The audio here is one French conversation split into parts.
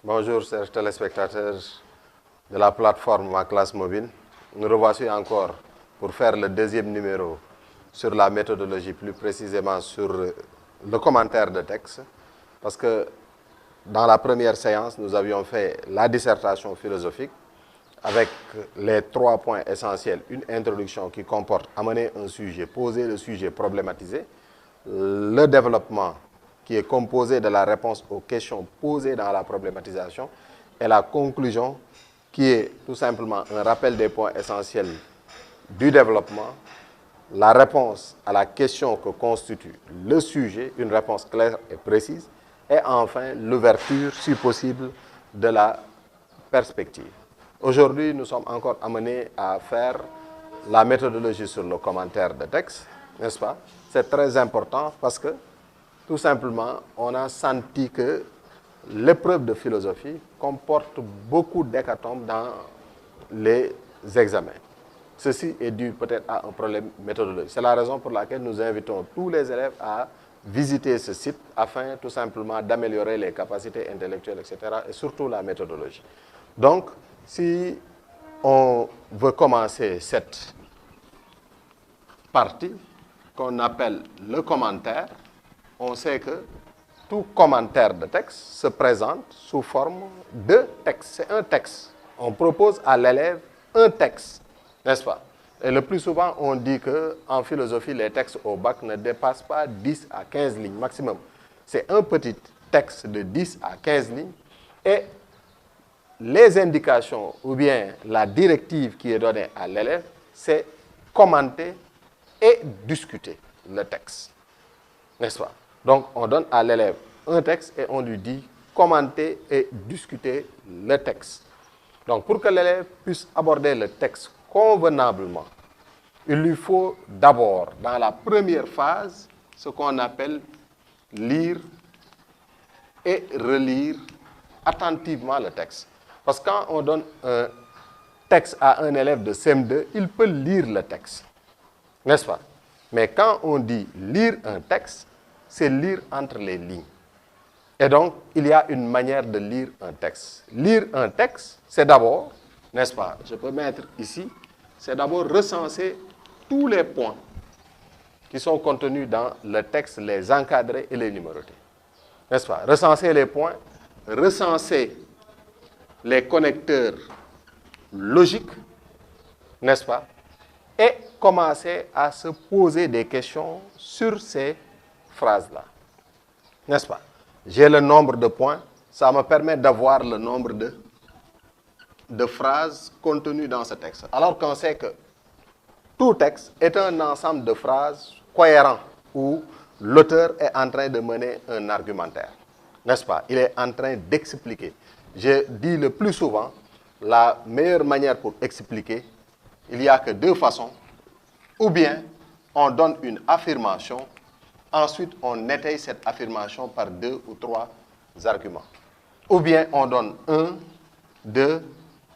Bonjour, chers téléspectateurs de la plateforme Ma Classe Mobile. Nous revoici encore pour faire le deuxième numéro sur la méthodologie, plus précisément sur le commentaire de texte. Parce que dans la première séance, nous avions fait la dissertation philosophique avec les 3 points essentiels. Une introduction qui comporte amener un sujet, poser le sujet, problématiser. Le développement qui est composé de la réponse aux questions posées dans la problématisation, et la conclusion qui est tout simplement un rappel des points essentiels du développement, la réponse à la question que constitue le sujet, une réponse claire et précise, et enfin l'ouverture, si possible, de la perspective. Aujourd'hui, nous sommes encore amenés à faire la méthodologie sur le commentaire de texte, n'est-ce pas? C'est très important parce que tout simplement, on a senti que l'épreuve de philosophie comporte beaucoup d'hécatombes dans les examens. Ceci est dû peut-être à un problème méthodologique. C'est la raison pour laquelle nous invitons tous les élèves à visiter ce site afin tout simplement d'améliorer les capacités intellectuelles, etc. et surtout la méthodologie. Donc, si on veut commencer cette partie qu'on appelle le commentaire, on sait que tout commentaire de texte se présente sous forme de texte. C'est un texte. On propose à l'élève un texte, n'est-ce pas? Et le plus souvent, on dit qu'en philosophie, les textes au bac ne dépassent pas 10 à 15 lignes maximum. C'est un petit texte de 10 à 15 lignes. Et les indications ou bien la directive qui est donnée à l'élève, c'est commenter et discuter le texte, n'est-ce pas? Donc, on donne à l'élève un texte et on lui dit commenter et discuter le texte. Donc, pour que l'élève puisse aborder le texte convenablement, il lui faut d'abord, dans la première phase, ce qu'on appelle lire et relire attentivement le texte. Parce que quand on donne un texte à un élève de CM2, il peut lire le texte, n'est-ce pas? Mais quand on dit lire un texte, c'est lire entre les lignes. Et donc, il y a une manière de lire un texte. Lire un texte, c'est d'abord, n'est-ce pas? Je peux mettre ici, c'est d'abord recenser tous les points qui sont contenus dans le texte, les encadrer et les numéroter. N'est-ce pas? Recenser les points, recenser les connecteurs logiques, n'est-ce pas? Et commencer à se poser des questions sur ces phrases-là, n'est-ce pas? J'ai le nombre de points, ça me permet d'avoir le nombre de phrases contenues dans ce texte. Alors qu'on sait que tout texte est un ensemble de phrases cohérents où l'auteur est en train de mener un argumentaire, n'est-ce pas? Il est en train d'expliquer. Je dis le plus souvent, la meilleure manière pour expliquer, il n'y a que 2 façons. Ou bien, on donne une affirmation, ensuite on étaye cette affirmation par 2 ou 3 arguments. Ou bien, on donne 1, 2,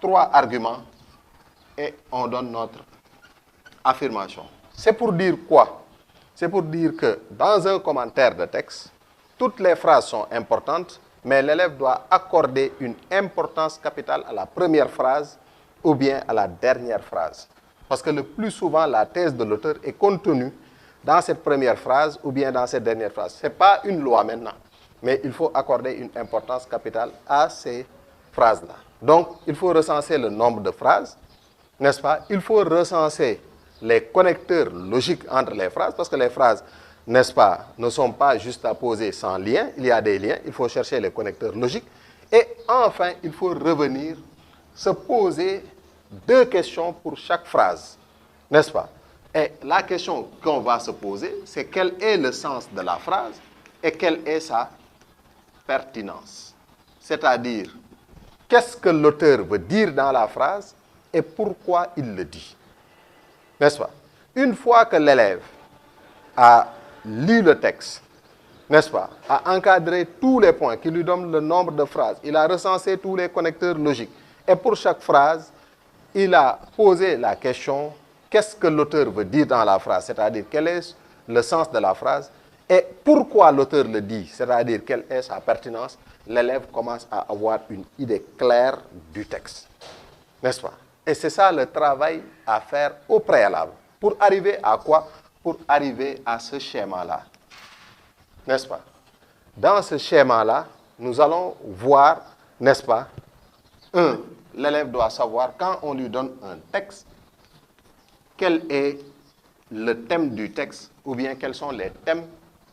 3 arguments et on donne notre affirmation. C'est pour dire quoi? C'est pour dire que dans un commentaire de texte, toutes les phrases sont importantes, mais l'élève doit accorder une importance capitale à la première phrase ou bien à la dernière phrase. Parce que le plus souvent, la thèse de l'auteur est contenue dans cette première phrase ou bien dans cette dernière phrase. Ce n'est pas une loi maintenant, mais il faut accorder une importance capitale à ces phrases-là. Donc, il faut recenser le nombre de phrases, n'est-ce pas? Il faut recenser les connecteurs logiques entre les phrases, parce que les phrases, n'est-ce pas, ne sont pas juste à poser sans lien. Il y a des liens, il faut chercher les connecteurs logiques. Et enfin, il faut revenir se poser 2 questions pour chaque phrase, n'est-ce pas? Et la question qu'on va se poser, c'est quel est le sens de la phrase et quelle est sa pertinence. C'est-à-dire, qu'est-ce que l'auteur veut dire dans la phrase et pourquoi il le dit, n'est-ce pas? Une fois que l'élève a lu le texte, n'est-ce pas, a encadré tous les points qui lui donnent le nombre de phrases, il a recensé tous les connecteurs logiques et pour chaque phrase, il a posé la question, qu'est-ce que l'auteur veut dire dans la phrase, c'est-à-dire quel est le sens de la phrase Et pourquoi l'auteur le dit, c'est-à-dire quelle est sa pertinence, l'élève commence à avoir une idée claire du texte. N'est-ce pas? Et c'est ça le travail à faire au préalable. Pour arriver à quoi? Pour arriver à ce schéma-là. N'est-ce pas? Dans ce schéma-là, nous allons voir, n'est-ce pas? L'élève doit savoir, quand on lui donne un texte, quel est le thème du texte, ou bien quels sont les thèmes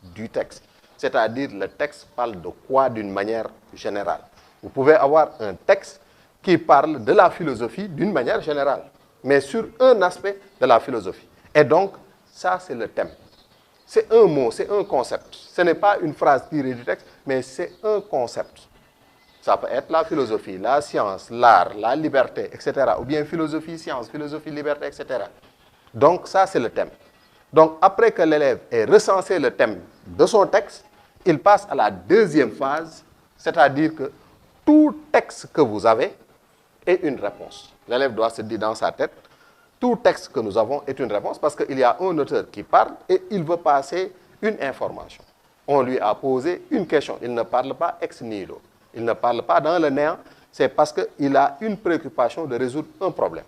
du texte. C'est-à-dire, le texte parle de quoi d'une manière générale. Vous pouvez avoir un texte qui parle de la philosophie d'une manière générale, mais sur un aspect de la philosophie. Et donc, ça, c'est le thème. C'est un mot, c'est un concept. Ce n'est pas une phrase tirée du texte, mais c'est un concept. Ça peut être la philosophie, la science, l'art, la liberté, etc. Ou bien philosophie, science, philosophie, liberté, etc. Donc, ça, c'est le thème. Donc, après que l'élève ait recensé le thème de son texte, il passe à la deuxième phase, c'est-à-dire que tout texte que vous avez est une réponse. L'élève doit se dire dans sa tête, tout texte que nous avons est une réponse parce qu'il y a un auteur qui parle et il veut passer une information. On lui a posé une question. Il ne parle pas ex nihilo. Il ne parle pas dans le néant. C'est parce qu'il a une préoccupation de résoudre un problème.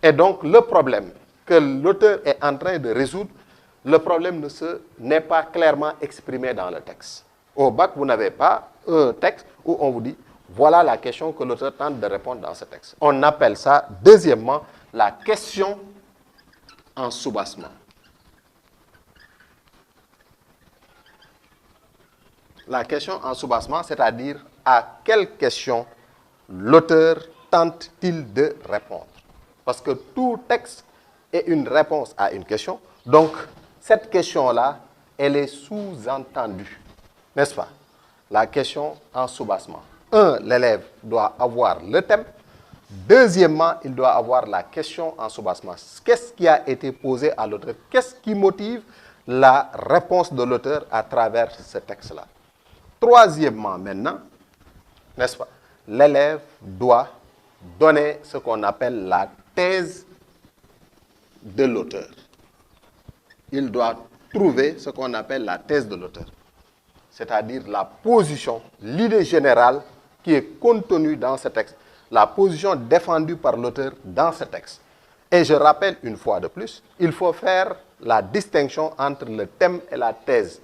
Et donc, le problème que l'auteur est en train de résoudre, le problème n'est pas clairement exprimé dans le texte. Au bac, vous n'avez pas un texte où on vous dit, voilà la question que l'auteur tente de répondre dans ce texte. On appelle ça, deuxièmement, la question en soubassement. La question en soubassement, c'est-à-dire à quelle question l'auteur tente-t-il de répondre? Parce que tout texte est une réponse à une question. Donc, cette question-là, elle est sous-entendue. N'est-ce pas? La question en soubassement. L'élève doit avoir le thème. Deuxièmement, il doit avoir la question en soubassement. Qu'est-ce qui a été posé à l'auteur? Qu'est-ce qui motive la réponse de l'auteur à travers ce texte-là? Troisièmement, maintenant, n'est-ce pas? L'élève doit donner ce qu'on appelle la thèse de l'auteur. Il doit trouver ce qu'on appelle la thèse de l'auteur. C'est-à-dire la position, l'idée générale qui est contenue dans ce texte, la position défendue par l'auteur dans ce texte. Et je rappelle une fois de plus, il faut faire la distinction entre le thème et la thèse.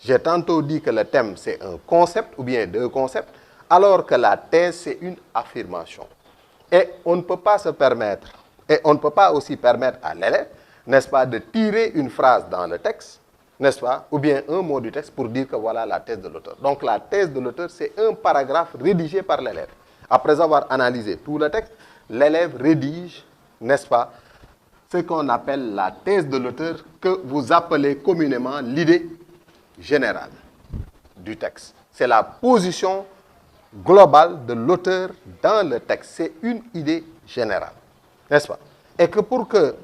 J'ai tantôt dit que le thème, c'est un concept ou bien deux concepts, alors que la thèse, c'est une affirmation. Et on ne peut pas se permettre, et on ne peut pas aussi permettre à l'élève, n'est-ce pas, de tirer une phrase dans le texte, n'est-ce pas, ou bien un mot du texte pour dire que voilà la thèse de l'auteur. Donc la thèse de l'auteur, c'est un paragraphe rédigé par l'élève. Après avoir analysé tout le texte, l'élève rédige, n'est-ce pas, ce qu'on appelle la thèse de l'auteur, que vous appelez communément l'idée générale du texte. C'est la position globale de l'auteur dans le texte. C'est une idée générale, n'est-ce pas? Et que pour que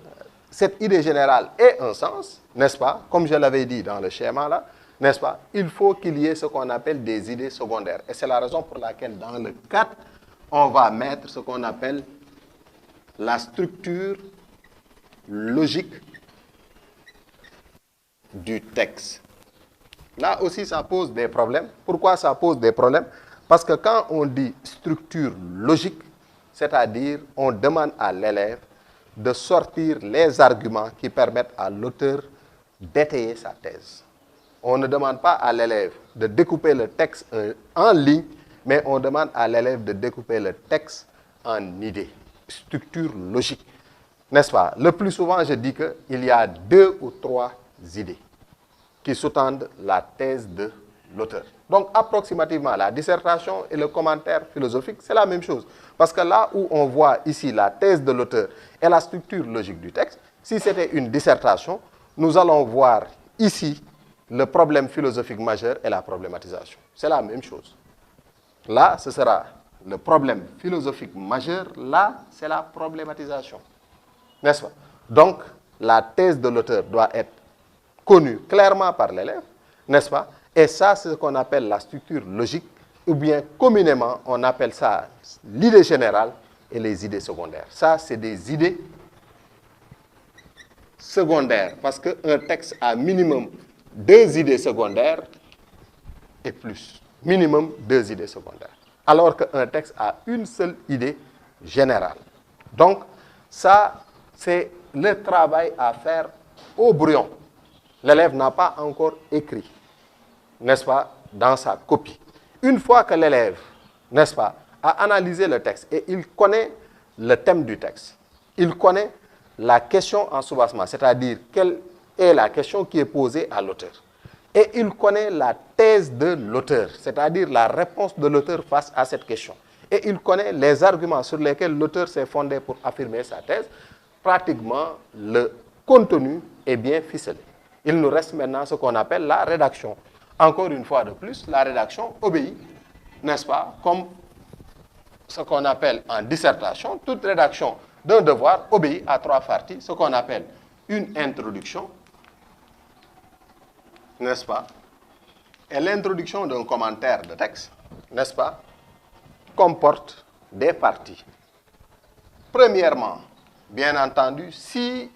cette idée générale ait un sens, n'est-ce pas, comme je l'avais dit dans le schéma là, n'est-ce pas, il faut qu'il y ait ce qu'on appelle des idées secondaires. Et c'est la raison pour laquelle dans le 4, on va mettre ce qu'on appelle la structure logique du texte. Là aussi, ça pose des problèmes. Pourquoi ça pose des problèmes? Parce que quand on dit structure logique, c'est-à-dire on demande à l'élève de sortir les arguments qui permettent à l'auteur d'étayer sa thèse. On ne demande pas à l'élève de découper le texte en lignes, mais on demande à l'élève de découper le texte en idées, structure logique. N'est-ce pas? Le plus souvent, je dis qu'il y a 2 ou 3 idées qui sous-tendent la thèse de l'auteur. Donc, approximativement, la dissertation et le commentaire philosophique, c'est la même chose. Parce que là où on voit ici la thèse de l'auteur et la structure logique du texte, si c'était une dissertation, nous allons voir ici le problème philosophique majeur et la problématisation. C'est la même chose. Là, ce sera le problème philosophique majeur. Là, c'est la problématisation. N'est-ce pas? Donc, la thèse de l'auteur doit être connue clairement par l'élève, n'est-ce pas? Et ça, c'est ce qu'on appelle la structure logique, ou bien communément, on appelle ça l'idée générale et les idées secondaires. Ça, c'est des idées secondaires, parce qu'un texte a minimum 2 idées secondaires et plus. Minimum 2 idées secondaires. Alors qu'un texte a une seule idée générale. Donc, ça, c'est le travail à faire au brouillon. L'élève n'a pas encore écrit, n'est-ce pas, dans sa copie. Une fois que l'élève, n'est-ce pas, a analysé le texte et il connaît le thème du texte, il connaît la question en soubassement, c'est-à-dire quelle est la question qui est posée à l'auteur. Et il connaît la thèse de l'auteur, c'est-à-dire la réponse de l'auteur face à cette question. Et il connaît les arguments sur lesquels l'auteur s'est fondé pour affirmer sa thèse. Pratiquement, le contenu est bien ficelé. Il nous reste maintenant ce qu'on appelle la rédaction. Encore une fois de plus, la rédaction obéit, n'est-ce pas, comme ce qu'on appelle en dissertation, toute rédaction d'un devoir obéit à 3 parties, ce qu'on appelle une introduction, n'est-ce pas, et l'introduction d'un commentaire de texte, n'est-ce pas, comporte des parties. Premièrement, bien entendu, si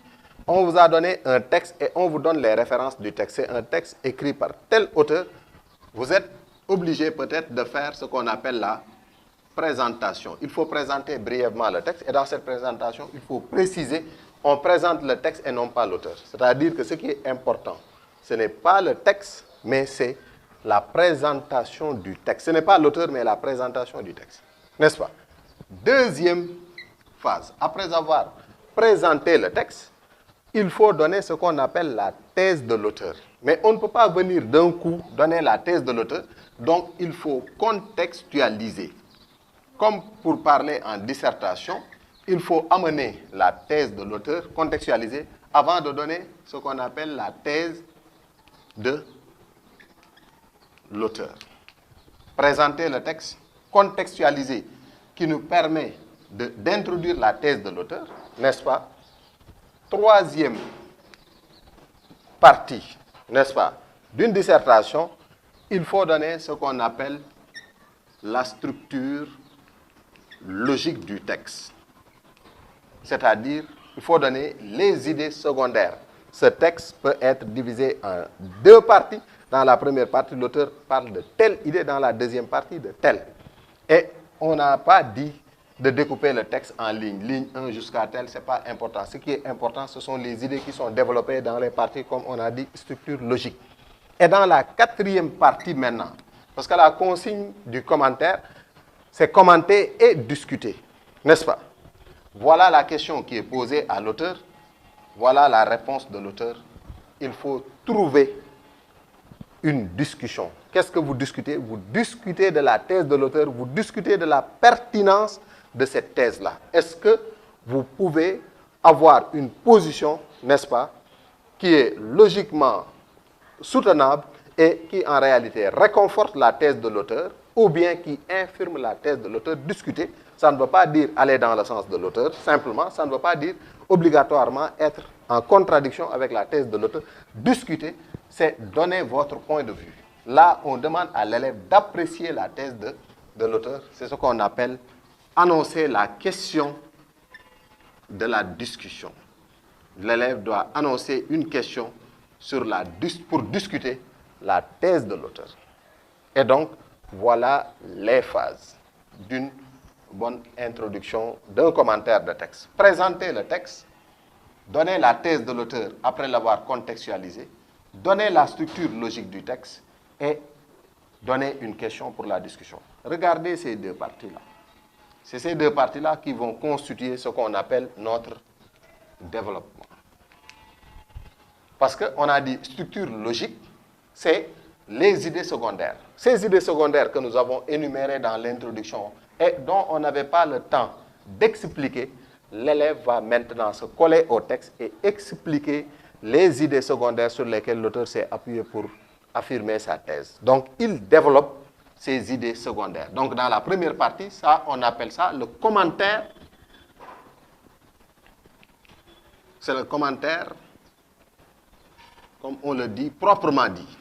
on vous a donné un texte et on vous donne les références du texte, c'est un texte écrit par tel auteur, vous êtes obligé peut-être de faire ce qu'on appelle la présentation. Il faut présenter brièvement le texte et dans cette présentation, il faut préciser, on présente le texte et non pas l'auteur. C'est-à-dire que ce qui est important, ce n'est pas le texte, mais c'est la présentation du texte. Ce n'est pas l'auteur, mais la présentation du texte. N'est-ce pas? Deuxième phase, après avoir présenté le texte, il faut donner ce qu'on appelle la thèse de l'auteur. Mais on ne peut pas venir d'un coup donner la thèse de l'auteur, donc il faut contextualiser. Comme pour parler en dissertation, il faut amener la thèse de l'auteur, contextualiser, avant de donner ce qu'on appelle la thèse de l'auteur. Présenter le texte, contextualiser, qui nous permet d'introduire la thèse de l'auteur, n'est-ce pas? Troisième partie, n'est-ce pas, d'une dissertation, il faut donner ce qu'on appelle la structure logique du texte. C'est-à-dire, il faut donner les idées secondaires. Ce texte peut être divisé en 2 parties. Dans la première partie, l'auteur parle de telle idée, dans la deuxième partie, de telle. Et on n'a pas dit de découper le texte en lignes, ligne 1 jusqu'à telle, ce n'est pas important. Ce qui est important, ce sont les idées qui sont développées dans les parties, comme on a dit, structure logique. Et dans la 4e partie maintenant, parce que la consigne du commentaire, c'est commenter et discuter, n'est-ce pas? Voilà la question qui est posée à l'auteur, voilà la réponse de l'auteur. Il faut trouver une discussion. Qu'est-ce que vous discutez? Vous discutez de la thèse de l'auteur, vous discutez de la pertinence de cette thèse-là. Est-ce que vous pouvez avoir une position, n'est-ce pas, qui est logiquement soutenable et qui en réalité réconforte la thèse de l'auteur ou bien qui infirme la thèse de l'auteur? Discuter, ça ne veut pas dire aller dans le sens de l'auteur, simplement, ça ne veut pas dire obligatoirement être en contradiction avec la thèse de l'auteur. Discuter, c'est donner votre point de vue. Là, on demande à l'élève d'apprécier la thèse de l'auteur. C'est ce qu'on appelle annoncer la question de la discussion. L'élève doit annoncer une question pour discuter la thèse de l'auteur. Et donc, voilà les phases d'une bonne introduction d'un commentaire de texte. Présenter le texte, donner la thèse de l'auteur après l'avoir contextualisé, donner la structure logique du texte et donner une question pour la discussion. Regardez ces 2 parties-là. C'est ces 2 parties-là qui vont constituer ce qu'on appelle notre développement. Parce qu'on a dit structure logique, c'est les idées secondaires. Ces idées secondaires que nous avons énumérées dans l'introduction et dont on n'avait pas le temps d'expliquer, l'élève va maintenant se coller au texte et expliquer les idées secondaires sur lesquelles l'auteur s'est appuyé pour affirmer sa thèse. Donc, il développe ces idées secondaires. Donc, dans la première partie, ça, on appelle ça le commentaire. C'est le commentaire, comme on le dit, proprement dit.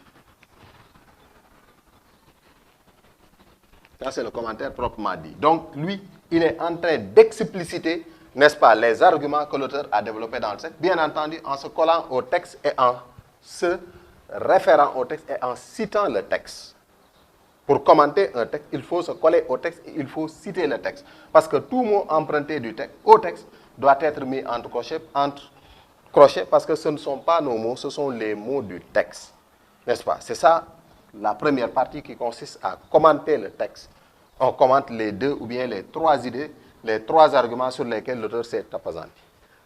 Ça, c'est le commentaire proprement dit. Donc, lui, il est en train d'expliciter, n'est-ce pas, les arguments que l'auteur a développés dans le texte, bien entendu, en se collant au texte et en se référant au texte et en citant le texte. Pour commenter un texte, il faut se coller au texte et il faut citer le texte. Parce que tout mot emprunté au texte doit être mis entre crochets parce que ce ne sont pas nos mots, ce sont les mots du texte. N'est-ce pas? C'est ça la première partie qui consiste à commenter le texte. On commente les deux ou bien les trois idées, les trois arguments sur lesquels l'auteur s'est appesanti.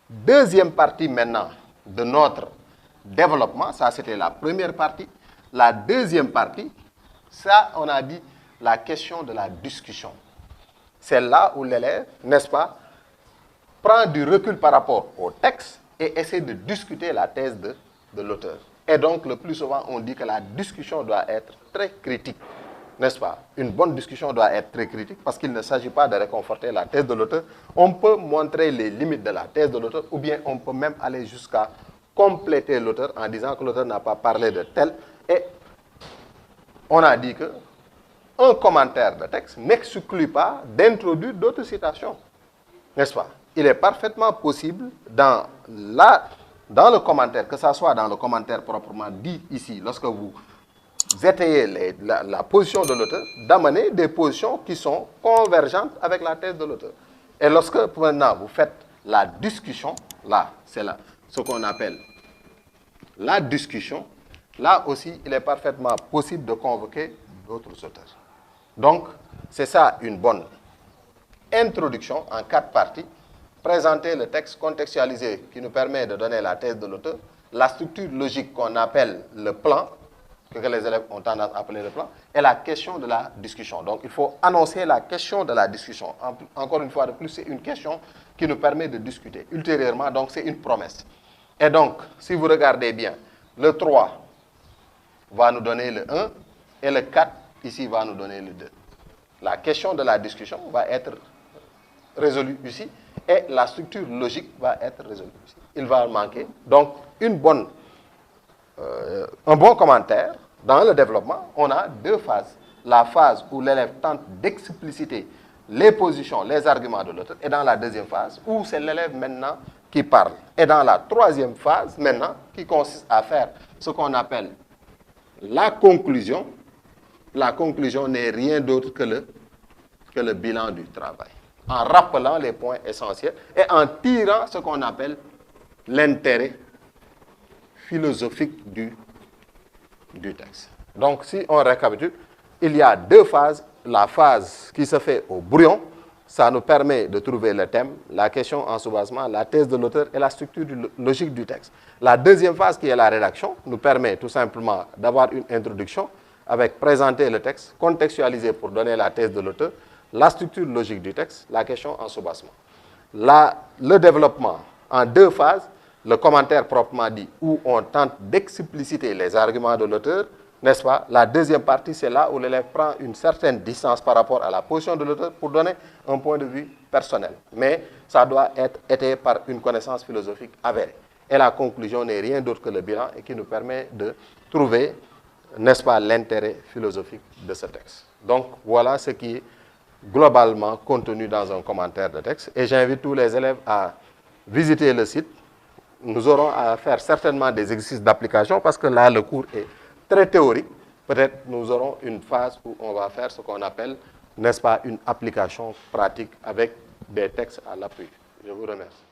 Deuxième partie maintenant de notre développement, ça c'était la première partie. La deuxième partie, ça on a dit la question de la discussion. C'est là où l'élève, n'est-ce pas, prend du recul par rapport au texte et essaie de discuter la thèse de l'auteur. Et donc, le plus souvent, on dit que la discussion doit être très critique, n'est-ce pas? Une bonne discussion doit être très critique parce qu'il ne s'agit pas de réconforter la thèse de l'auteur. On peut montrer les limites de la thèse de l'auteur ou bien on peut même aller jusqu'à compléter l'auteur en disant que l'auteur n'a pas parlé de tel. Et on a dit que un commentaire de texte n'exclut pas d'introduire d'autres citations, n'est-ce pas? Il est parfaitement possible dans le commentaire, que ce soit dans le commentaire proprement dit ici, lorsque vous étayez la position de l'auteur, d'amener des positions qui sont convergentes avec la thèse de l'auteur. Et lorsque maintenant vous faites la discussion, là, c'est là, ce qu'on appelle la discussion, là aussi, il est parfaitement possible de convoquer d'autres auteurs. Donc, c'est ça une bonne introduction en 4 parties. Présenter le texte contextualisé qui nous permet de donner la thèse de l'auteur, la structure logique qu'on appelle le plan, que les élèves ont tendance à appeler le plan, et la question de la discussion. Donc, il faut annoncer la question de la discussion. Encore une fois de plus, c'est une question qui nous permet de discuter. Ultérieurement, donc, c'est une promesse. Et donc, si vous regardez bien, le 3 va nous donner le 1, et le 4, ici, va nous donner le 2. La question de la discussion va être résolue ici, et la structure logique va être résolue ici. Il va manquer donc un bon commentaire. Dans le développement, on a 2 phases. La phase où l'élève tente d'expliciter les positions, les arguments de l'auteur, et dans la deuxième phase, où c'est l'élève maintenant qui parle. Et dans la troisième phase, maintenant, qui consiste à faire ce qu'on appelle la conclusion. La conclusion n'est rien d'autre que le bilan du travail, en rappelant les points essentiels et en tirant ce qu'on appelle l'intérêt philosophique du texte. Donc, si on récapitule, il y a 2 phases. La phase qui se fait au brouillon, ça nous permet de trouver le thème, la question en soubassement, la thèse de l'auteur et la structure logique du texte. La deuxième phase, qui est la rédaction, nous permet tout simplement d'avoir une introduction avec présenter le texte, contextualiser pour donner la thèse de l'auteur, la structure logique du texte, la question en soubassement. Le développement en 2 phases, le commentaire proprement dit, où on tente d'expliciter les arguments de l'auteur, n'est-ce pas? La deuxième partie, c'est là où l'élève prend une certaine distance par rapport à la position de l'auteur pour donner un point de vue personnel. Mais ça doit être étayé par une connaissance philosophique avérée. Et la conclusion n'est rien d'autre que le bilan et qui nous permet de trouver, n'est-ce pas, l'intérêt philosophique de ce texte. Donc, voilà ce qui est globalement contenu dans un commentaire de texte. Et j'invite tous les élèves à visiter le site. Nous aurons à faire certainement des exercices d'application parce que là, le cours est très théorique. Peut-être nous aurons une phase où on va faire ce qu'on appelle, n'est-ce pas, une application pratique avec des textes à l'appui. Je vous remercie.